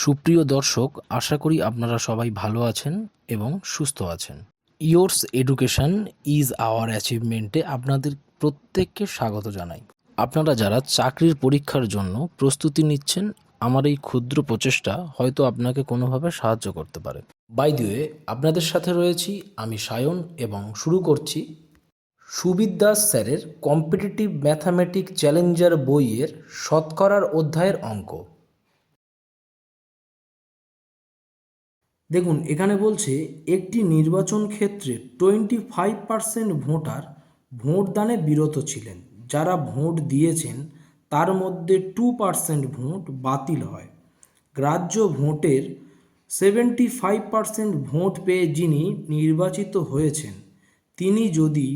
সুপ্রিয় দর্শক, আশা করি আপনারা সবাই ভালো আছেন এবং সুস্থ আছেন। ইয়োর্স এডুকেশন ইজ আওয়ার অ্যাচিভমেন্টে আপনাদের প্রত্যেককে স্বাগত জানাই। আপনারা যারা চাকরির পরীক্ষার জন্য প্রস্তুতি নিচ্ছেন, আমার এই ক্ষুদ্র প্রচেষ্টা হয়তো আপনাকে কোনোভাবে সাহায্য করতে পারে। বাই দ্য ওয়ে, আপনাদের সাথে রয়েছি আমি সায়ন এবং শুরু করছি সুবিদ দাস স্যারের কম্পিটিটিভ ম্যাথামেটিক চ্যালেঞ্জার বইয়ের শতকরার অধ্যায়ের অঙ্ক। দেখুন, এখানে বলছে একটি নির্বাচন ক্ষেত্রে 25% ভোটার ভোটদানে বিরত ছিলেন। যারা ভোট দিয়েছেন তার মধ্যে 2% ভোট বাতিল হয়। গ্রাহ্য ভোটের 75% ভোট পেয়ে যিনি নির্বাচিত হয়েছেন তিনি যদি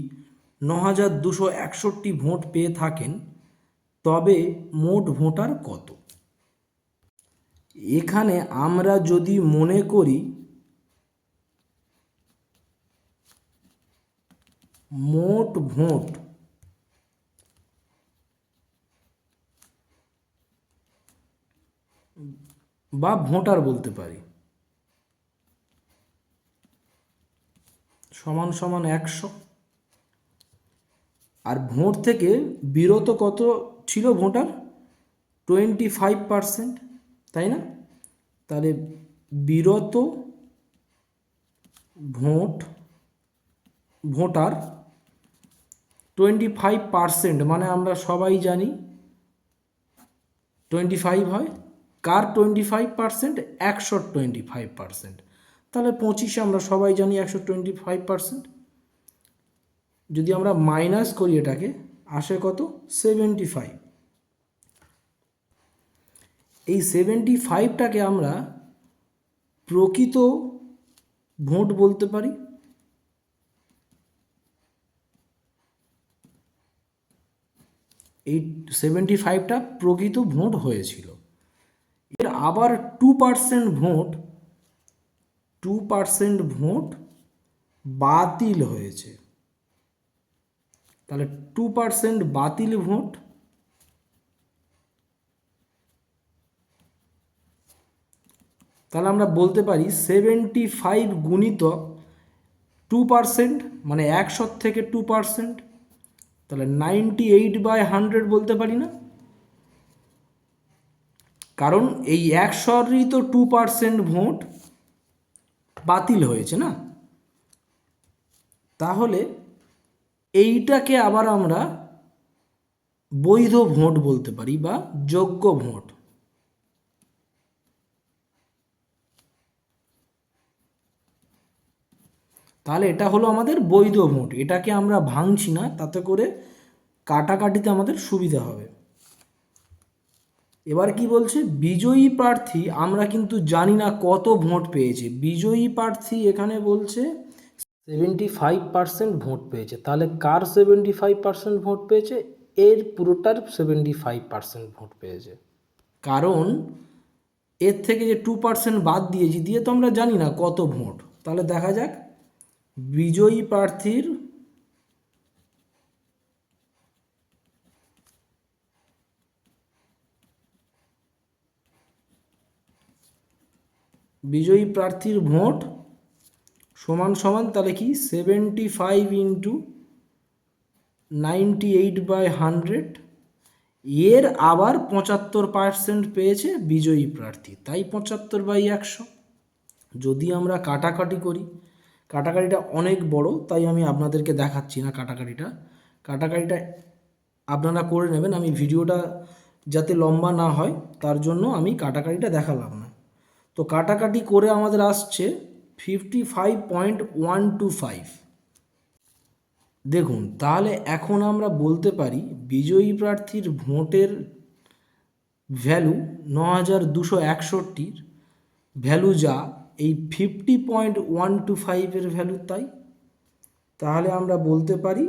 9261 ভোট পেয়ে থাকেন তবে মোট ভোটার কত? এখানে আমরা যদি মনে করি মোট ভোট বা ভোটার বলতে পারি সমান সমান 100, আর ভোট থেকে বিরত কত ছিল ভোটার? 25%, তাই না? তাহলে বিরত ভোটার 25%, মানে আমরা সবাই জানি 25 হয়। কার 25%? 125%। তাহলে 25 আমরা সবাই জানি 125%। যদি আমরা মাইনাস করি এটাকে আসে কত? 75। এই 75টাকে আমরা প্রকৃত ভোট বলতে পারি। এই 75টা প্রকৃত ভোট হয়েছিল। এর আবার 2% ভোট বাতিল হয়েছে। তাহলে 2% বাতিল ভোট, তাহলে আমরা বলতে পারি 75 গুণিতক 2%, মানে 100 থেকে 2%, তাহলে 98/100 বলতে পারি না? কারণ এই 100রই তো 2% ভোট বাতিল হয়েছে না? তাহলে এইটাকে আবার আমরা বৈধ ভোট বলতে পারি বা যোগ্য ভোট। তাহলে এটা হলো আমাদের বৈধ ভোট। এটাকে আমরা ভাঙছি না, তাতে করে কাটাকাটিতে আমাদের সুবিধা হবে। এবার কি বলছে? বিজয়ী প্রার্থী আমরা কিন্তু জানি না কত ভোট পেয়েছে। বিজয়ী প্রার্থী এখানে বলছে 75% ভোট পেয়েছে। তাহলে কার 75% ভোট পেয়েছে? এর পুরোটার 75% ভোট পেয়েছে। কারণ এর থেকে যে 2% বাদ দিয়েছি, দিয়ে তো আমরা জানি না কত ভোট। তাহলে দেখা যাক বিজয়ী প্রার্থীর ভোট সমান সমান তাহলে কি 75 ইন্টু 98/100। এর আবার 75% পেয়েছে বিজয়ী প্রার্থী, তাই 75/100। যদি আমরা কাটাকাটি করি, কাটাকাটিটা অনেক বড়, তাই আমি আপনাদেরকে দেখাচ্ছি না। কাটাকাটিটা আপনারা করে নেবেন। আমি ভিডিওটা যাতে লম্বা না হয় তার জন্য আমি কাটাকাটিটা দেখালাম না। তো কাটাকাটি করে আমাদের আসছে 55.125। দেখুন, তাহলে এখন আমরা বলতে পারি বিজয়ী প্রার্থীর ভোটের ভ্যালু 9261 ভ্যালু যা এই 50.125 ভ্যালু তাই। তাহলে আমরা বলতে পারি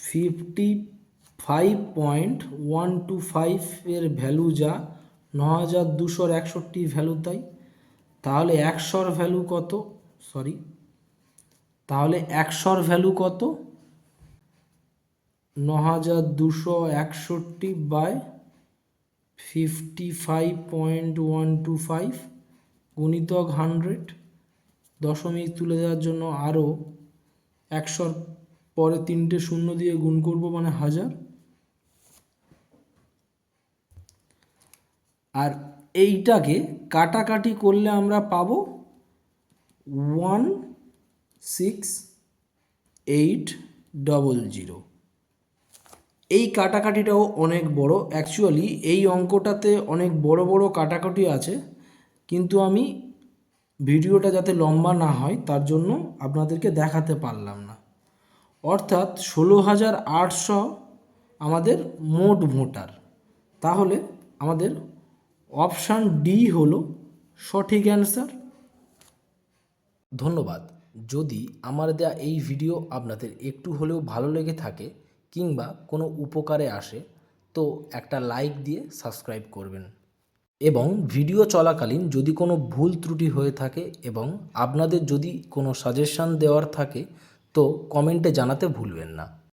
55.125 ভ্যালু যা 9261 ভ্যালু তাই। তাহলে 100 ভ্যালু কত? তাহলে 100 ভ্যালু কত? 9261 বাই 55.125 গুণিতক 100, দশমিক তুলে দেওয়ার জন্য আরও 100 পরে 3টে শূন্য দিয়ে গুণ করব, মানে 1000। আর এইটাকে কাটাকাটি করলে আমরা পাবো 16800। এই কাটাকাটিটাও অনেক বড়। অ্যাকচুয়ালি এই অঙ্কটাতে অনেক বড় বড় কাটাকাটি আছে, কিন্তু আমি ভিডিওটা যাতে লম্বা না হয় তার জন্য আপনাদেরকে দেখাতে পারলাম না। অর্থাৎ 16,800 আমাদের মোট ভোটার। তাহলে আমাদের অপশান ডি হলো সঠিক অ্যান্সার। ধন্যবাদ। যদি আমার দেওয়া এই ভিডিও আপনাদের একটু হলেও ভালো লেগে থাকে কিংবা কোনো উপকারে আসে তো একটা লাইক দিয়ে সাবস্ক্রাইব করবেন, এবং ভিডিও চলাকালীন যদি কোনো ভুল ত্রুটি হয়ে থাকে এবং আপনাদের যদি কোনো সাজেশান দেওয়ার থাকে তো কমেন্টে জানাতে ভুলবেন না।